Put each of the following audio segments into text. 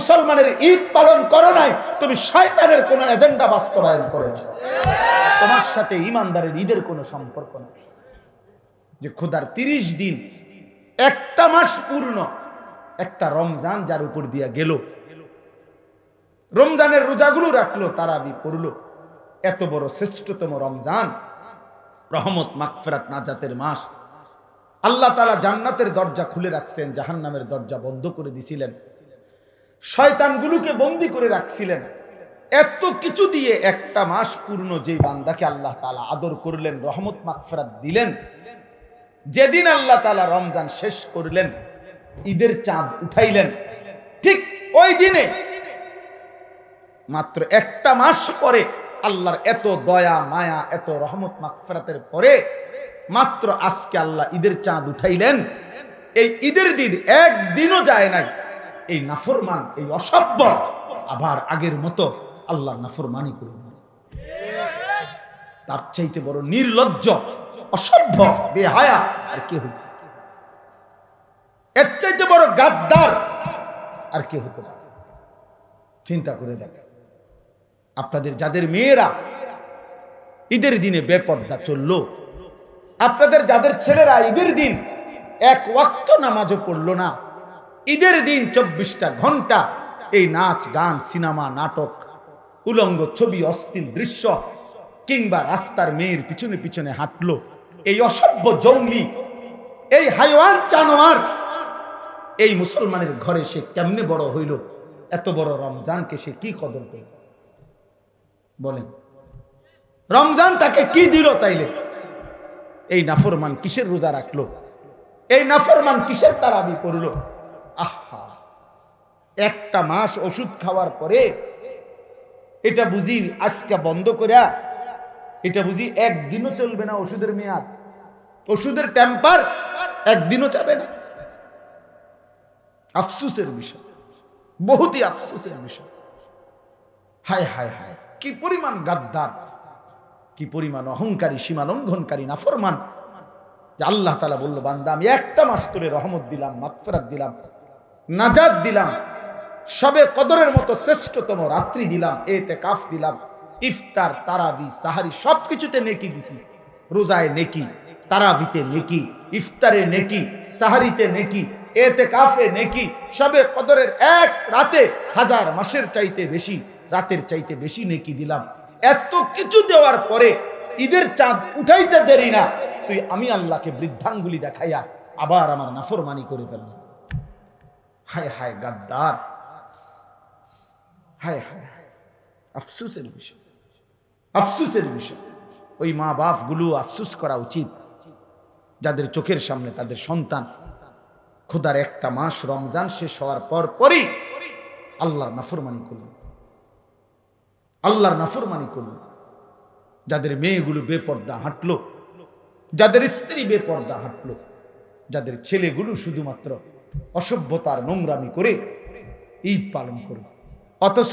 মুসলমানের ঈদ পালন করো নাই, তুমি শয়তানের কোনো এজেন্ডা বাস্তবায়ন করেছো। তোমার সাথে ঈমানদারের ঈদের কোনো সম্পর্ক নেই। যে খোদার 30 দিন, একটা মাস পূর্ণ, একটা রমজান যার উপর দিয়া গেল, রমজানের রোজাগুলো রাখলো, তারাবি পড়লো, এত বড় শ্রেষ্ঠতম রমজান, রহমত মাগফিরাত নাজাতের মাস, আল্লাহ তাআলা জান্নাতের দরজা খুলে রাখছেন, জাহান্নামের দরজা বন্ধ করে দিছিলেন, শয়তানগুলোকে বন্দী করে রাখছিলেন। এত কিছু দিয়ে একটা মাস পূর্ণ যে বান্দাকে আল্লাহ তাআলা আদর করলেন, রহমত মাগফিরাত দিলেন, যেদিন আল্লাহ তাআলা রমজান শেষ করলেন, ঈদের চাঁদ উঠাইলেন, ঠিক ওই দিনে মাত্র একটা মাস পরে আল্লাহর এত দয়া মায়া, এত রহমত মাগফিরাতের পরে মাত্র আজকে আল্লাহ ঈদের চাঁদ উঠাইলেন। এই ঈদের দিন একদিনও যায় নাই এই নাফরমান, এই অসভ্য আবার আগের মতো আল্লাহর নাফরমানি করবে। তার চাইতে বড় নির্লজ্জ, অসভ্য, বেহায়া আর কে হইতে পারে? এর চাইতে বড় গাদ্দার আর কে হতে পারে? চিন্তা করে দেখেন, আপনাদের যাদের মেয়েরা ঈদের দিনে বেপর্দা চললো, আপনাদের যাদের ছেলেরা ঈদের দিন এক ওয়াক্ত নামাজও পড়লো না, ঈদের দিন 24টা ঘন্টা এই নাচ গান, সিনেমা, নাটক, উলঙ্গ ছবি, অশ্লীল দৃশ্য, কিংবা রাস্তার মেয়ের পিছনে পিছনে হাঁটলো, এই অসভ্য জঙ্গলি, এই হাইওয়ান জানোয়ার, এই মুসলমানের ঘরে সে কেমনে বড় হইল? এত বড় রমজানকে সে কি কদর করল? বলেন, রমজান তাকে কি দিল? তাইলে এই নাফরমান কিসের রোজা রাখলো? এই নাফরমান কিসের তারাবি পড়লো? আহা, একটা মাস ওষুধ খাওয়ার পরে এটা বুঝি আজকে বন্ধ করিয়া, এটা বুঝি একদিনও চলবে না ওষুধের মেয়াদ, ওষুধের টেম্পার একদিনও যাবে না। আফসোসের বিষয়, বহুতই আফসোসের বিষয়। হায় হায় হায়, কি পরিমাণ গাদ্দার, কি পরিমাণ অহংকারী, সীমা লঙ্ঘনকারী নাফরমান, যে আল্লাহ তাআলা বলল, বান্দা আমি একটা মাস তোরে রহমত দিলাম, মাগফিরাত দিলাম, নাজাত দিলাম, সবে কদরের মতো শ্রেষ্ঠতম রাত্রি দিলাম, ইতিকাফ দিলাম, ইফতার, তারাবি, সাহারি সবকিছুতে নেকি দিছি। রোজায় নেকি, তারাবিতে নেকি, ইফতারে নেকি, সাহারিতে নেকি, ইতিকাফে নেকি, সবে কদরের এক রাতে 1000 মাসের চাইতে বেশি, রাতের চাইতে বেশি নেকি দিলাম। এত কিছু দেওয়ার পরে ঈদের চাঁদ উঠাইতে দেরি না, তুই আমি আল্লাহকে বৃদ্ধাঙ্গুলি দেখাইয়া আবার আমার নাফরমানি করে ফেললি। হায় হায় গাদ্দার, হায় হায় হায়, আফসোসের বিষয়, আফসোসের বিষয়। ওই মা বাপ গুলো আফসোস করা উচিত, যাদের চোখের সামনে তাদের সন্তান খোদার একটা মাস রমজান শেষ হওয়ার পর পরই আল্লাহর নাফরমানি করল, আল্লাহর নাফরমানি করল। যাদের মেয়েগুলো বেপর্দা হাঁটলো, যাদের স্ত্রী বেপর্দা হাঁটলো, যাদের ছেলেগুলো শুধুমাত্র অসভ্যতার নোংরামি করে ঈদ পালন করল। অথচ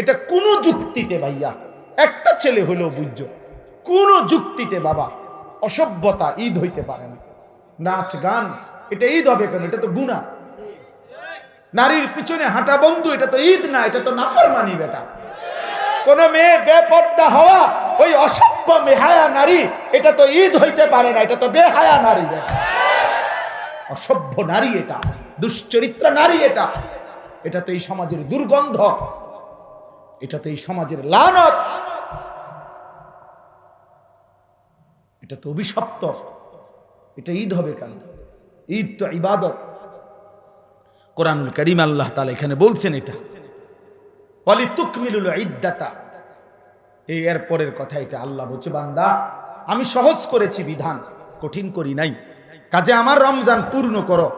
এটা কোন যুক্তিতে, ভাইয়া একটা ছেলে হলেও বুঝছো, কোন যুক্তিতে বাবা অসভ্যতা ঈদ হইতে পারে না। নাচ গান এটা ঈদ হবে কেন? এটা তো গুনাহ। নারীর পিছনে হাঁটা বন্ধু, এটা তো ঈদ না, এটা তো নাফরমানি। বেটা, কোন মেয়ে বেপর্দা হওয়া, ওই অসভ্য বেহায়া নারী, এটা তো ঈদ হইতে পারে না, এটা তো বেহায়া নারী, অসভ্য নারী, এটা দুশ্চরিত্রা নারী, এটা এটা তো এই সমাজের দুর্গন্ধ, এটা তো এই সমাজের লানত, এটা তো অভিশপ্ত। এটা ঈদ হবে কেন? ঈদ তো ইবাদত। কোরআনুল কারীম আল্লাহ তাআলা এখানে বলছেন এটা ওয়ালিতুকমিলুল ইদ্দাতা, এই এর পরের কথা এটা আল্লাহ বলছে, বান্দা আমি সহজ করেছি বিধান, কঠিন করি নাই। কাজে আমার রমজান পূর্ণ করো,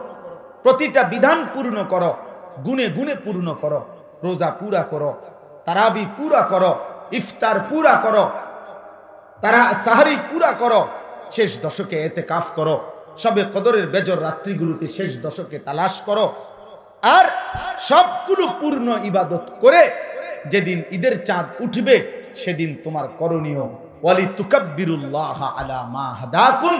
প্রতিটা বিধান পূর্ণ করো, গুণে গুণে পূর্ণ করো, রোজা পুরা করো, তারাবি পুরা করো, ইফতার পুরা করো, সাহারি পুরা করো, শেষ দশকে ইতিকাফ করো, সবে কদরের বেজর রাত্রিগুলোতে শেষ দশকে তালাশ করো, আর সবগুলো পূর্ণ ইবাদত করে যেদিন ঈদের চাঁদ উঠবে সেদিন তোমার করণীয় ওয়ালিতুকাব্বিরুল্লাহ আলা মা হাদাকুম,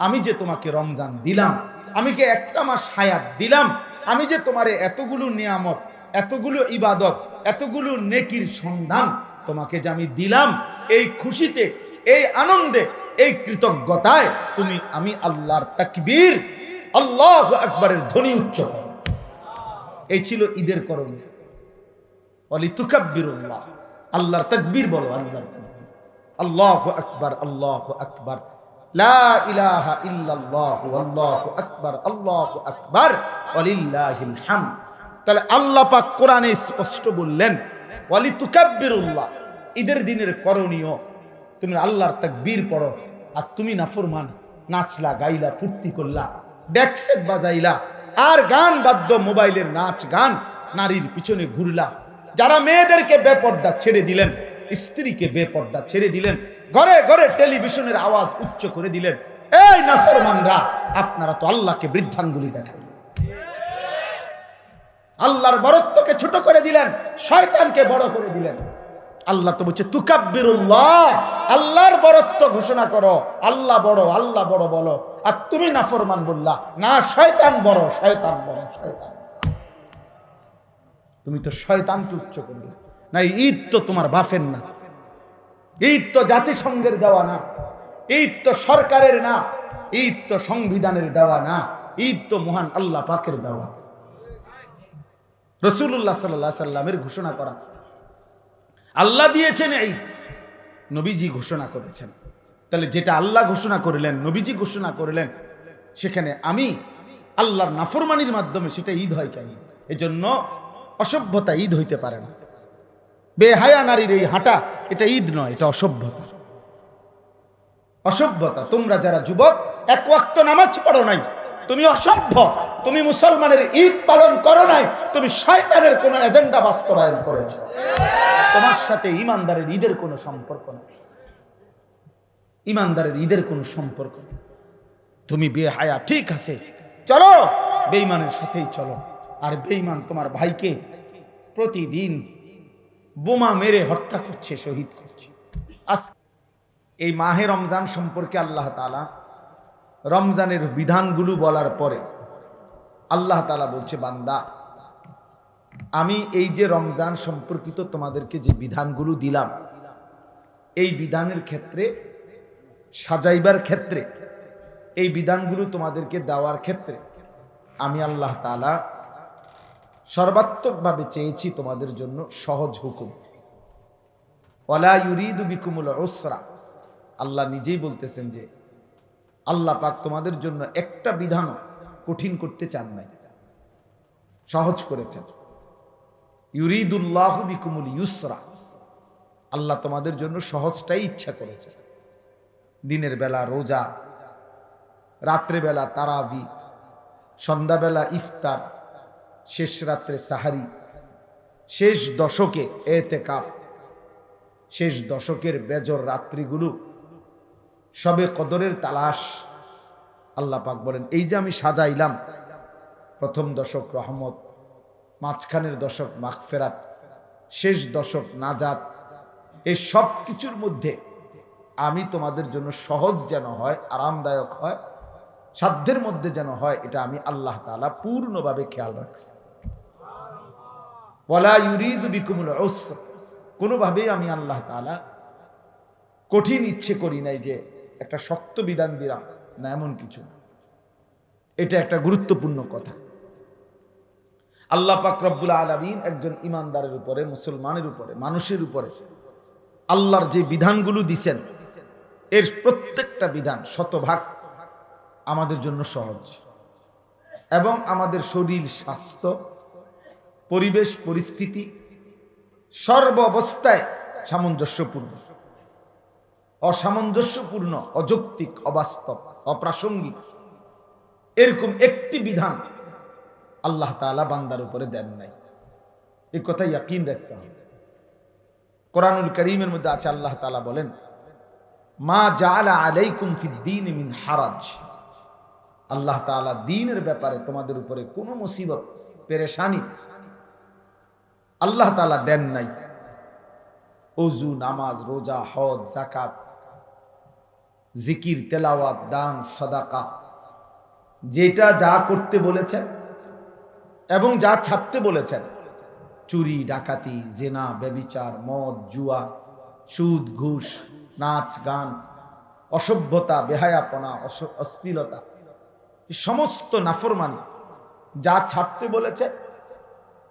আমি যে তোমাকে রমজান দিলাম, আমি যে একটা মাস হায়াত দিলাম, আমি যে তোমারে এতগুলো নিয়ামত, এতগুলো ইবাদত, এতগুলো নেকির সন্ধান তোমাকে যে আমি দিলাম, এই খুশিতে, এই আনন্দে, এই কৃতজ্ঞতায় আমি আল্লাহর তাকবীর, আল্লাহু আকবারের ধ্বনি উচ্চ করো। এই ছিল ঈদের করণীয়। ওয়ালিতুকাব্বিরুল্লাহ, আল্লাহর তাকবীর বলো, আল্লাহর তাকবীর, আল্লাহু আকবার, আল্লাহু আকবার, লা ইলাহা ইল্লাল্লাহ, আল্লাহু আকবার, আল্লাহু আকবার, ওয়ালিল্লাহিল হামদ। তাহলে আল্লাহ পাক কোরআনে স্পষ্ট বললেন ওয়ালিতুকাব্বিরুল্লাহ, ঈদের দিনের করণীয় তুমি আল্লাহর তাকবীর পড়ো। আর তুমি নাফরমান, নাচলা, গাইলা, ফুর্তি করলা, ডেকসেট বাজাইলা, আর গান বাদ্য, মোবাইলের নাচ গান, নারীর পিছনে ঘুরলা, যারা মেয়েদেরকে বেপর্দা ছেড়ে দিলেন, স্ত্রীকে বেপর্দা ছেড়ে দিলেন, ঘরে ঘরে টেলিভিশনের আওয়াজ উচ্চ করে দিলেন, এই নাফরমানরা, আপনারা তো আল্লাহকে বৃদ্ধাঙ্গুলি দেখাইলেন, আল্লাহর বরত্বকে ছোট করে দিলেন, শয়তানকে বড় করে দিলেন। আল্লাহ তো বলছে তুকাব্বিরুল্লাহ, আল্লাহর বরত্ব ঘোষণা করো, আল্লাহ বড়, আল্লাহ বড় বলো। আর তুমি নাফরমান বললা, না শয়তান বড়, শয়তান বড়, শয়তান। তুমি তো শয়তানকে উচ্চ করলে না। ঈদ তো তোমার বাপের না, ঈদ তো জাতিসংঘের দেওয়া না, ঈদ তো সরকারের না, ঈদ তো সংবিধানের দেওয়া না, ঈদ তো মহান আল্লাহ পাকের দেওয়া। রাসূলুল্লাহ সাল্লাল্লাহু আলাইহি সাল্লামের ঘোষণা করা, আল্লাহ দিয়েছেন ঈদ, নবীজি ঘোষণা করেছেন। তাহলে যেটা আল্লাহ ঘোষণা করলেন, নবীজি ঘোষণা করলেন, সেখানে আমি আল্লাহর নাফরমানির মাধ্যমে সেটা ঈদ হয় কেন? এজন্য অসভ্যতা ঈদ হইতে পারে না। বেহায়া নারীর এই হাঁটা, এটা ঈদ নয়, এটা অসভ্যতা। অসভ্যতা। তোমরা যারা যুবক এক ওয়াক্ত নামাজ পড়ো নাই, তুমি অসভ্য। তুমি মুসলমানের ঈদ পালন করো নাই, তুমি শয়তানের কোন এজেন্ডা বাস্তবায়ন করেছো। তোমার সাথে ইমানদারের ঈদের কোনো সম্পর্ক নেই, ইমানদারের ঈদের কোনো সম্পর্ক নেই। তুমি বেহায়া, ঠিক আছে, চলো বেঈমানের সাথেই চলো। আর বেঈমান তোমার ভাইকে প্রতিদিন বোমা মেরে হত্যা করছে, শহীদ করছে। আজ এই মাহে রমজান সম্পর্কে আল্লাহ তাআলা রমজানের বিধানগুলো বলার পরে আল্লাহ তাআলা বলছে, বান্দা, আমি এই যে রমজান সম্পর্কিত তোমাদেরকে যে বিধানগুলো দিলাম, এই বিধানের ক্ষেত্রে, সাজাইবার ক্ষেত্রে, এই বিধানগুলো তোমাদেরকে দেওয়ার ক্ষেত্রে আমি আল্লাহ তাআলা সর্বাত্মকভাবে চেয়েছি তোমাদের জন্য সহজ হুকুম। ওয়ালা ইউরিদু বিকুমুল উসরা, আল্লাহ নিজেই বলতেছেন যে আল্লাহ পাক তোমাদের জন্য একটা বিধান কঠিন করতে চান নাই, সহজ করেছেন। ইউরিদুল্লাহু বিকুমুল ইউসরা, আল্লাহ তোমাদের জন্য সহজটাই ইচ্ছা করেছে। দিনের বেলা রোজা, রাত্রেবেলা তারাবি, সন্ধ্যাবেলা ইফতার, শেষ রাত্রে সাহারি, শেষ দশকে এতেকাফ, শেষ দশকের বেজর রাত্রিগুলো, সবে কদরের তালাশ। আল্লাহ পাক বলেন, এই যে আমি সাজাইলাম, প্রথম দশক রহমত, মাঝখানের দশক মাগফিরাত, শেষ দশক নাজাত, এই সব কিছুর মধ্যে আমি তোমাদের জন্য সহজ যেন হয়, আরামদায়ক হয়, সাধ্যের মধ্যে যেন হয়, এটা আমি আল্লাহ তাআলা পূর্ণভাবে খেয়াল রাখছি। ওয়ালা ইউরিদু বিকুমুল উসর, কোনোভাবেই আমি আল্লাহ তাআলা কঠিন ইচ্ছে করি নাই যে একটা শক্ত বিধান দিলাম, না, এমন কিছু না। এটা একটা গুরুত্বপূর্ণ কথা। আল্লাহ পাক রব্বুল আলামিন একজন ইমানদারের উপরে, মুসলমানের উপরে, মানুষের উপরে আল্লাহর যে বিধানগুলো দিছেন, এর প্রত্যেকটা বিধান শতভাগ আমাদের জন্য সহজ এবং আমাদের শরীর, স্বাস্থ্য, পরিবেশ, পরিস্থিতি সর্ব অবস্থায় সামঞ্জস্যপূর্ণ। অসামঞ্জস্যপূর্ণ, অযৌক্তিক, অবাস্তব, অপ্রাসঙ্গিক এরকম একটি বিধান আল্লাহ তাআলা বান্দার উপরে দেন নাই। এই কথা ইয়াকিন রাখতে হবে। কোরআনুল কারীমের মধ্যে আছে, আল্লাহ তাআলা বলেন, মা জাআলা আলাইকুম ফিদ্দীন মিন হারাজ, আল্লাহ তাআলা দ্বীনের ব্যাপারে তোমাদের উপরে কোনো মুসিবত, পেরেশানি আল্লাহ তাআলা দেন নাই। ওযু, নামাজ, রোজা, হজ, যাকাত, জিকির, তেলাওয়াত, দান, সাদাকা, যেটা যা করতে বলেছেন এবং যা ছাড়তে বলেছেন, চুরি ডাকাতি জেনা ব্যভিচার মদ জুয়া সুদ ঘুষ নাচ গান অসভ্যতা বেহায়াপনা অশ্লীলতা এই সমস্ত নাফরমানি যা ছাড়তে বলেছেন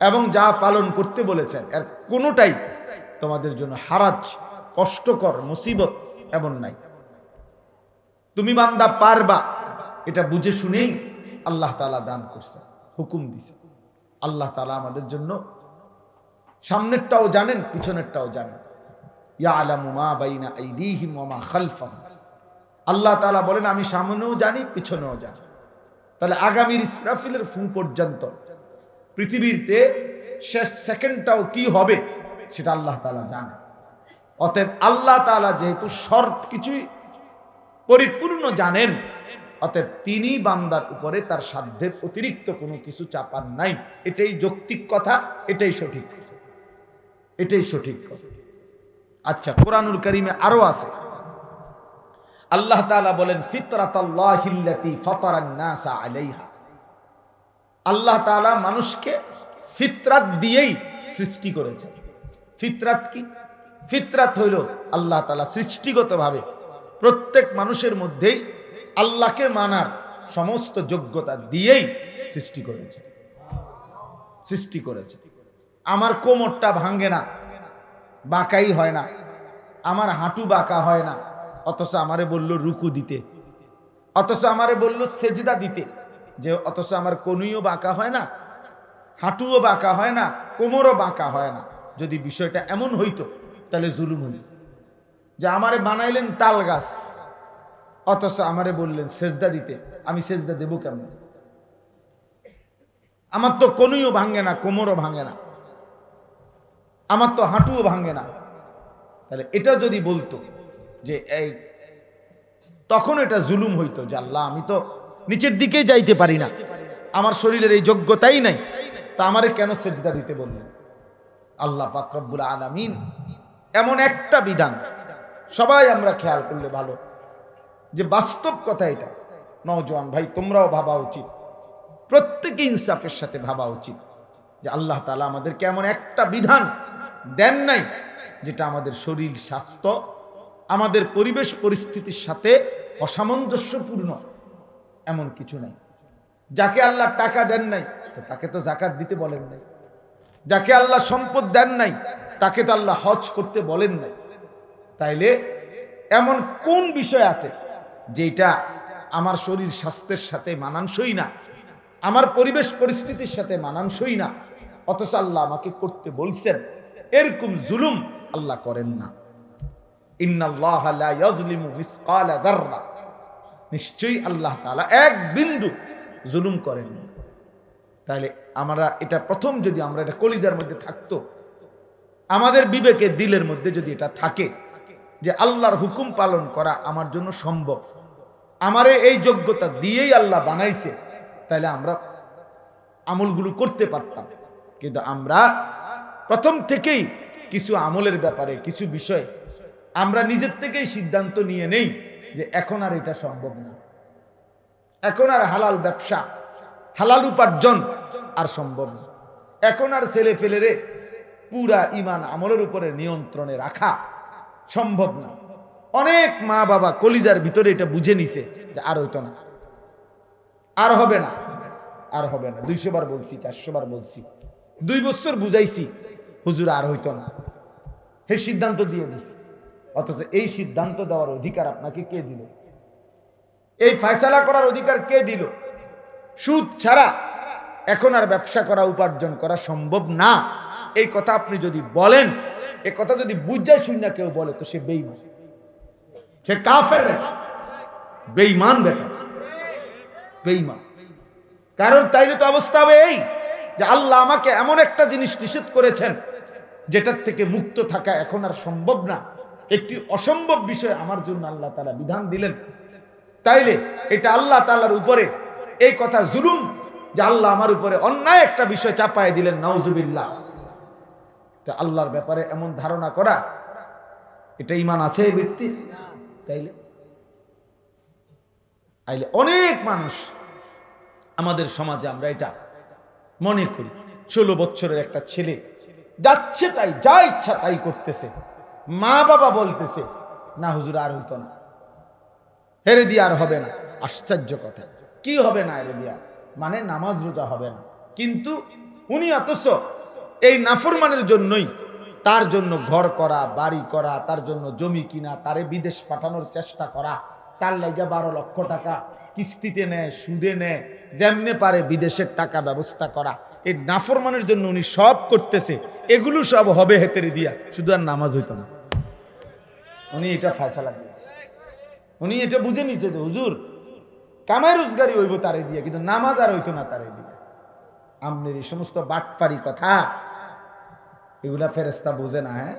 এবং যা পালন করতে বলেছেন এর কোনোটাই তোমাদের জন্য হারাজ কষ্টকর মুসিবত এমন নাই। তুমি বান্দা পারবা এটা বুঝে শুনেই আল্লাহ তাআলা দান করছে, হুকুম দিছে। আল্লাহ তাআলা আমাদের জন্য সামনেরটাও জানেন পিছনেরটাও জানেন। ইয়ালামু মা বাইনা আইদিহিম ওয়া মা খালফাহুম। আল্লাহ তাআলা বলেন আমি সামনেও জানি পিছনেও জানি। তাহলে আগামীর ইসরাফিলের ফু পর্যন্ত পৃথিবীতে শেষ সেকেন্ডটাও কি হবে সেটা আল্লাহ তাআলা জানেন। অতএব আল্লাহ তাআলা যেহেতু সব কিছুই পরিপূর্ণ জানেন, অতএব তিনি বান্দার উপরে তার সাধ্যের অতিরিক্ত কোনো কিছু চাপান নাই। এটাই যৌক্তিক কথা, এটাই সঠিক, এটাই সঠিক কথা। আচ্ছা, কোরআনুল কারীমে আরো আছে। আল্লাহ তাআলা বলেন ফিতরাতাল্লাহিল্লাতী ফাতারান নাসা আলাইহা। আল্লাহ তাআলা মানুষকে ফিতরাত দিয়েই সৃষ্টি করেছেন। ফিতরাত কি? ফিতরাত হইল আল্লাহ তাআলা সৃষ্টিগতভাবে প্রত্যেক মানুষের মধ্যেই আল্লাহকে মানার সমস্ত যোগ্যতা দিয়েই সৃষ্টি করেছে। সৃষ্টি করেছে। আমার কোমরটা ভাঙে না, বাঁকাই হয় না, আমার হাঁটু বাঁকা হয় না, অথচ আমারে বলল রুকু দিতে, অথচ আমারে বলল সেজদা দিতে, যে অথচ আমার কনুইও বাঁকা হয় না, হাঁটুও বাঁকা হয় না, কোমরও বাঁকা হয় না। যদি বিষয়টা এমন হইতো তাহলে জুলুম হইত। যে আমারে বানাইলেন তাল গাছ, অথচ আমারে বললেন সেজদা দিতে, আমি সেজদা দেব কেমন? আমার তো কনুইও ভাঙে না, কোমরও ভাঙে না, আমার তো হাঁটুও ভাঙে না। তাহলে এটা যদি বলতো যে এই, তখন এটা জুলুম হইতো যে আল্লাহ আমি তো নিচের দিকে যাইতে পারি না, আমার শরীরের এই যোগ্যতাই নাই, তা আমারে কেন সেজদা দিতে বললেন? আল্লাহ পাক রব্বুল আলামিন এমন একটা বিধান, সবাই আমরা খেয়াল করলে ভালো, যে বাস্তব কথা এটা। নওজোয়ান ভাই তোমরাও ভাবা উচিত, প্রত্যেকে ইনসাফের সাথে ভাবা উচিত যে আল্লাহ তাআলা আমাদেরকে এমন একটা বিধান দেন নাই যেটা আমাদের শরীর স্বাস্থ্য আমাদের পরিবেশ পরিস্থিতির সাথে অসামঞ্জস্যপূর্ণ, এমন কিছু নাই। যাকে আল্লাহ টাকা দেন নাই তো তাকে তো যাকাত দিতে বলেন নাই, যাকে আল্লাহ সম্পদ দেন নাই তাকে তো আল্লাহ হজ করতে বলেন নাই। তাইলে এমন কোন বিষয় আছে যেটা আমার শরীর স্বাস্থ্যের সাথে মানানসই না, আমার পরিবেশ পরিস্থিতির সাথে মানানসই না, অথচ আল্লাহ আমাকে করতে বলছেন? এরকম জুলুম আল্লাহ করেন না। ইন্নাল্লাহা লা ইয়াজলিমু মিসকালা যাররা, নিশ্চয়ই আল্লাহ তাআলা এক বিন্দু জুলুম করেন না। তাহলে আমরা এটা প্রথম, যদি আমরা এটা কলিজার মধ্যে থাকতো, আমাদের বিবেকে দিলের মধ্যে যদি এটা থাকে যে আল্লাহর হুকুম পালন করা আমার জন্য সম্ভব, আমারে এই যোগ্যতা দিয়েই আল্লাহ বানাইছে, তাহলে আমরা আমলগুলো করতে পারতাম। কিন্তু আমরা প্রথম থেকেই কিছু আমলের ব্যাপারে কিছু বিষয় আমরা নিজের থেকেই সিদ্ধান্ত নিয়ে নেই যে এখন আর এটা সম্ভব না, এখন আর হালাল ব্যবসা হালাল উপার্জন আর সম্ভব না, এখন আর ছেলে ফেলেরে পুরা ইমান আমলের উপরে নিয়ন্ত্রণে রাখা সম্ভব না। অনেক মা বাবা কলিজার ভিতরে এটা বুঝে নিছে যে আর হইতো না, আর হবে না, আর হবে না। 200 বার বলছি, 400 বার বলছি, 2 বছর বুঝাইছি, হুজুর আর হইতো না, হে সিদ্ধান্ত দিয়ে দিছি। অথচ এই সিদ্ধান্ত দেওয়ার অধিকার আপনাকে কে দিল? এই ফয়সালা করার অধিকার কে দিল? সুদ ছাড়া এখন আর ব্যবসা করা উপার্জন করা সম্ভব না, এই কথা আপনি যদি বলেন, এই কথা যদি বুঝায় শুনে কেউ বলে, তো সে বেঈমান, সে কাফের বেটা, বেঈমান বেটা, বেঈমান। কারণ তাইলে তো অবস্থা হবে এই যে আল্লাহ আমাকে এমন একটা জিনিস নিষেধ করেছেন যেটার থেকে মুক্ত থাকা এখন আর সম্ভব না, একটি অসম্ভব বিষয় আমার জন্য আল্লাহ তাআলা বিধান দিলেন। তাইলে এটা আল্লাহ তাআলার উপরে এই কথা জুলুম যে আল্লাহ আমার উপরে অন্যায় একটা বিষয় চাপায় দিলেন, নাউজুবিল্লাহ। তা আল্লাহর ব্যাপারে এমন ধারণা করা, এটা ঈমান আছে এই ব্যক্তি? তাইলে অনেক মানুষ আমাদের সমাজে আমরা এটা মনে করি, 16 বছরের একটা ছেলে যাচ্ছে তাই, যা ইচ্ছা তাই করতেছে। মা বাবা বলতেছে না হুজুর আর হইতো না, হেরে দিয়ে আর হবে না। আশ্চর্য কথা, কি হবে না হেরে দিয়া? মানে নামাজ রোজা হবে না, কিন্তু উনি অথচ এই নাফরমানের জন্যই, তার জন্য ঘর করা, বাড়ি করা, তার জন্য জমি কিনা, তারে বিদেশ পাঠানোর চেষ্টা করা, তার লাইগা 12 লক্ষ টাকা কিস্তিতে নেয়, সুদে নেয়, যেমনে পারে বিদেশের টাকা ব্যবস্থা করা। এই নাফরমানের জন্য উনি সব করতেছে, এগুলো সব হবে হেতেরে দিয়া, শুধু আর নামাজ হইতো না। উনি এটা ফয়সালা দিয়ে, উনি এটা বুঝে নিছে যে হুজুর কামাই রোজগারি হইব তারে দিয়ে, কিন্তু নামাজ আর হইতো না তারে দিয়ে। আমনের এই সমস্ত বাটপারি কথা এগুলা ফেরেশতা বোঝে না। হ্যাঁ,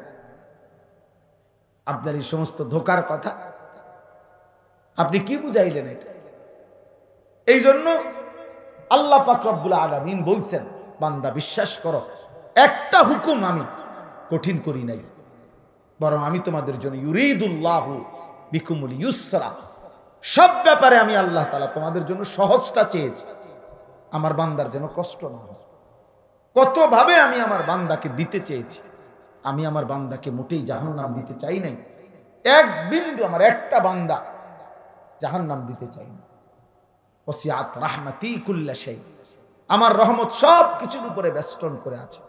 আপনার এই সমস্ত ধোকার কথা আপনি কি বুঝাইলেন এটা? এই জন্য আল্লাহ পাক রব্বুল আলামিন বলছেন, বান্দা বিশ্বাস করো, একটা হুকুম আমি কঠিন করি নাই, বরং আমি তোমাদের জন্য ইউরিদুল্লাহু বিকুমুল ইউসরা, সব ব্যাপারে আমি আল্লাহ তাআলা তোমাদের জন্য সহজটা চেয়েছি, আমার বান্দার যেন কষ্ট না হয়। কত ভাবে আমি আমার বান্দাকে দিতে চেয়েছি, আমি আমার বান্দাকে মোটেই জাহান্নাম দিতে চাই নাই। এক বিন্দু আমার একটা বান্দা জাহান্নাম দিতে চাই না। ওসিআত রাহমাতি কুল্লা শাই, আমার রহমত সব কিছুর উপরে বেষ্টন করে আছে।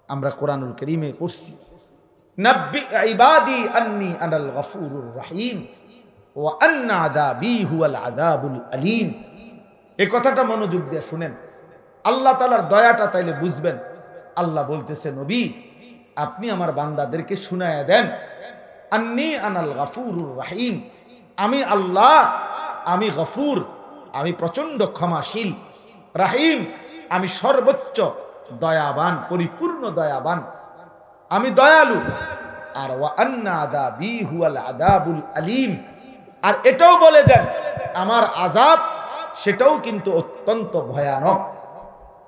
আমরা কোরআনুল কারীমে পড়ছি, নাব্বি ইবাদি আন্নী আনাল গফুরুর রহিম ওয়া আন্না আযাবি হুয়াল আযাবুল আলীম। এই কথাটা মনোযোগ দিয়ে শুনেন, আল্লাহ তাআলার দয়াটা তাইলে বুঝবেন। আল্লাহ বলতেছে, নবী আপনি আমার বান্দাদেরকে শুনায়া দেন, আন্নী আনাল গফুরুর রহিম, আমি আল্লাহ, আমি গফুর, আমি প্রচন্ড ক্ষমাশীল, রাহিম, আমি সর্বোচ্চ দয়াবান, পরিপূর্ণ দয়াবান, আমি দয়ালু। আর ওয়া আন্না আযাবি হুয়াল আযাবুল আলীম, আর এটাও বলে দেন আমার আযাব সেটাও কিন্তু অত্যন্ত ভয়ানক।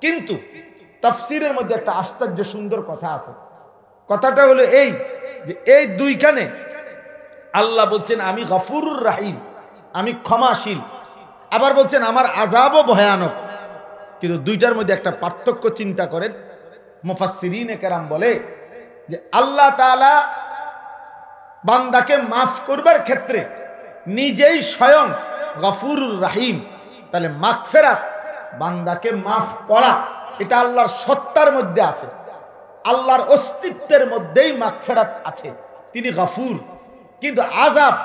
কিন্তু তাফসীরের মধ্যে একটা আশ্চর্য সুন্দর কথা আছে। কথাটা হলো এই যে এই দুইখানে আল্লাহ বলছেন আমি গফুরুর রাহিম, আমি ক্ষমাশীল, আবার বলছেন আমার আযাবও ভয়ানক। কিন্তু দুইটার মধ্যে একটা পার্থক্য চিন্তা করেন। মুফাসসিরিনে কেরাম বলে যে আল্লাহ তাআলা বান্দাকে মাফ করবার ক্ষেত্রে নিজেই স্বয়ং গফুরুর রাহিম, তাহলে মাগফিরাত, বান্দাকে মাফ করা, এটা আল্লাহর সত্তার মধ্যে আছে, আল্লাহর অস্তিত্বের মধ্যেই মাগফিরাত আছে, তিনি গফুর। কিন্তু আযাব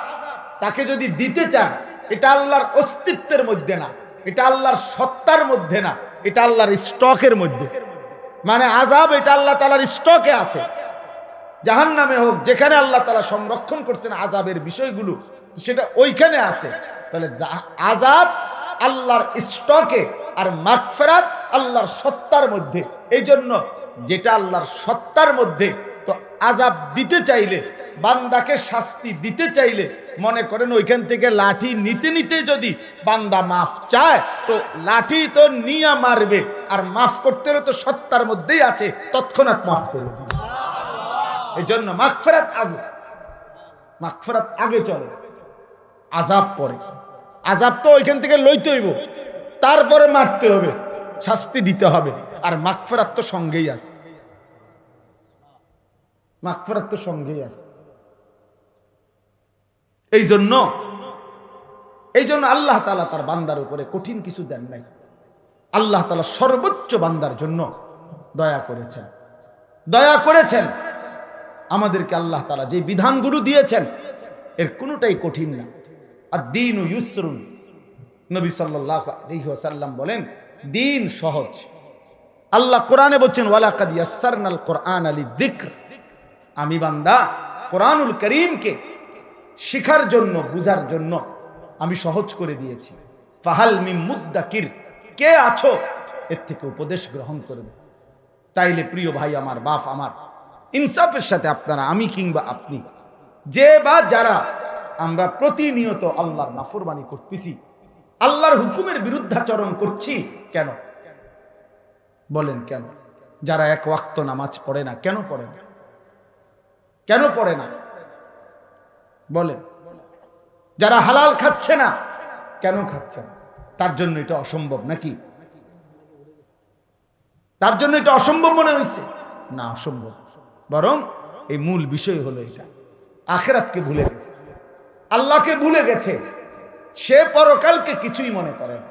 তাকে যদি দিতে চান, এটা আল্লাহর অস্তিত্বের মধ্যে না, এটা আল্লাহর সত্তার মধ্যে না, এটা আল্লাহর স্টকের মধ্যে। মানে আযাব এটা আল্লাহ তাআলার স্টকে আছে, জাহান্নামে হোক, যেখানে আল্লাহ তাআলা সংরক্ষণ করছেন আযাবের বিষয়গুলো, সেটা ওইখানে আছে। তাহলে আযাব আল্লাহর স্টকে, আর মাগফিরাত আল্লাহর সত্তার মধ্যে। এই জন্য যেটা আল্লাহর সত্তার মধ্যে, তো আযাব দিতে চাইলে, বান্দাকে শাস্তি দিতে চাইলে, মনে করেন ওইখান থেকে লাঠি নিতে নিতে যদি বান্দা মাফ চায়, তো লাঠি তো নিয়ে মারবে, আর মাফ করতে হলে তো সত্তার মধ্যেই আছে, তৎক্ষণাৎ মাফ করবে। এই জন্য মাগফিরাত আগে, মাগফিরাত আগে চলে, আযাব পরে। আযাব তো ওইখান থেকে লইতে হইব, তারপরে মারতে হবে, শাস্তি দিতে হবে, আর মাগফিরাত তো সঙ্গেই আছে, মাগফিরাত তো সঙ্গেই আছে। এই জন্য আল্লাহ তাআলা তার বান্দার উপরে কঠিন কিছু দেন নাই। আল্লাহ তাআলা সর্বোচ্চ বান্দার জন্য দয়া করেছেন, দয়া করেছেন। আমাদেরকে আল্লাহ তাআলা যে বিধানগুলো দিয়েছেন এর কোনোটাই কঠিন না। আদ-দীনু ইউসরুন, নবী সাল্লাল্লাহু আলাইহি ওয়াসাল্লাম বলেন দিন সহজ। আল্লাহ কোরআনে বলছেন ওয়ালাকাদ ইয়াসসারনাল কুরআনা লিযিকর, আমি বান্দা কোরআনুল কারীমকে শিখার জন্য, বুঝার জন্য আমি সহজ করে দিয়েছি। ফাহাল মিন মুদ্দাকির, কে আছো এর থেকে উপদেশ গ্রহণ করবে? তাইলে প্রিয় ভাই আমার, বাপ আমার, ইনসাফের সাথে আপনারা, আমি কিংবা আপনি, যে বা যারা আমরা প্রতিনিয়ত আল্লাহর নাফরমানি করতেছি, আল্লাহর হুকুমের বিরুদ্ধাচরণ করছি, কেন বলেন? কেন? যারা এক ওয়াক্ত নামাজ পড়ে না, কেন পড়ে না? কেন পড়ে না বলেন? যারা হালাল খাচ্ছে না, কেন খাচ্ছে না? তার জন্য এটা অসম্ভব নাকি? তার জন্য এটা অসম্ভব মনে হয়েছে? না, অসম্ভব। বরং এই মূল বিষয় হলো এটা, আখিরাতকে ভুলে গেছে, আল্লাহকে ভুলে গেছে, সে পরকালকে কিছুই মনে করে না।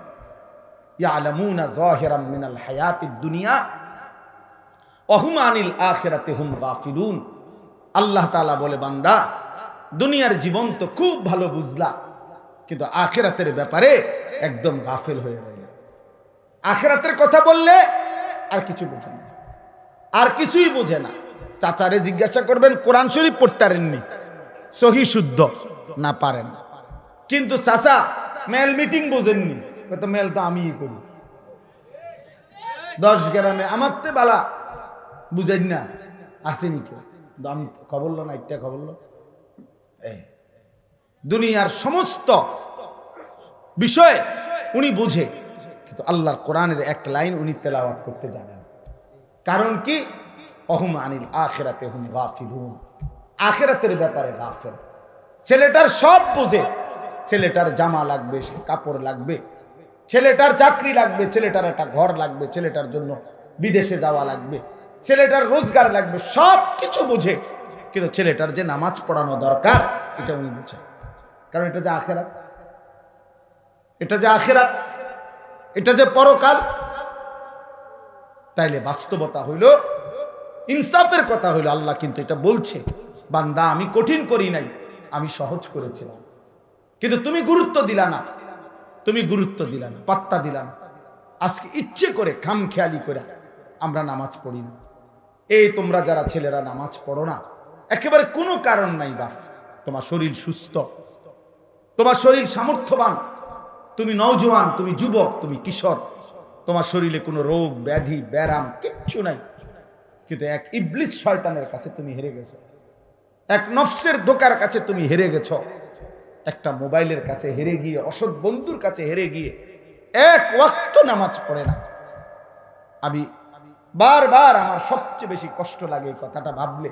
ইয়ালামুনা যাহিরাম মিনাল হায়াতিদ দুনিয়া ওয়া হুম আনিল আখিরাতি হুম গাফিলুন। আল্লাহ তাআলা বলে, বান্দা দুনিয়ার জীবন তো খুব ভালো বুঝলা, কিন্তু আখিরাতের ব্যাপারে একদম গাফিল হয়ে গেল। আখিরাতের কথা বললে আর কিছু বোঝে না, আর কিছুই বোঝে না। চাচারে জিজ্ঞাসা করবেন, কোরআন শরীফ পড়তে পারেননি, সহি শুদ্ধ না, পারেন, কিন্তু চাচা মেল মিটিং বোঝেননি, তো মেল তো আমিই করি 10 গ্রামে, আমার তে বালা বুঝেন না, আসেনি কেউ, আমি খবর লো না, একটা খবর লো। দুনিয়ার সমস্ত বিষয় উনি বুঝে, কিন্তু আল্লাহর কোরআনের এক লাইন উনি তেলাওয়াত করতে জানেন। কারণ কি? অহুম আনিল আখিরাতে হুম গাফিলুন, আখিরাতের ব্যাপারে গাফিল। ছেলেটার সব বুঝে, ছেলেটার জামা লাগবে, কাপড় লাগবে, ছেলেটার চাকরি লাগবে, ছেলেটার একটা ঘর লাগবে, ছেলেটার জন্য বিদেশে যাওয়া লাগবে, ছেলেটার রোজগার লাগবে, সব কিছু বুঝে, কিন্তু ছেলেটার যে নামাজ পড়ানো দরকার এটা উনি বুঝেন। কারণ এটা যে আখিরাত, এটা যে আখিরাত, এটা যে পরকাল। তাইলে বাস্তবতা হইল, ইনসাফের কথা হইল, আল্লাহ কিন্তু এটা বলছে, বান্দা আমি কঠিন করি নাই, আমি সহজ করেছিলাম, কিন্তু তুমি গুরুত্ব দিলা না, তুমি গুরুত্ব দিলা না, পাত্তা দিলা না। আজকে ইচ্ছে করে খামখেয়ালি করে আমরা নামাজ পড়ি না। এই তোমরা যারা ছেলেরা নামাজ পড়ো না, একেবারে কোনো কারণ নাই বাপ, তোমার শরীর সুস্থ, তোমার শরীর সামর্থ্যবান, তুমি নওজোয়ান, তুমি যুবক, তুমি কিশোর, তোমার শরীরে কোনো রোগ ব্যাধি ব্যারাম কিচ্ছু নাই, কিন্তু এক ইবলিস শয়তানের কাছে তুমি হেরে গেছো, এক নফসের ধোকার কাছে তুমি হেরে গেছো, একটা মোবাইলের কাছে হেরে গিয়ে, অসৎ বন্ধুর কাছে হেরে গিয়ে এক ওয়াক্ত নামাজ পড়ে না। আমি বারবার, আমার সবচেয়ে বেশি কষ্ট লাগে এই কথাটা ভাবলে।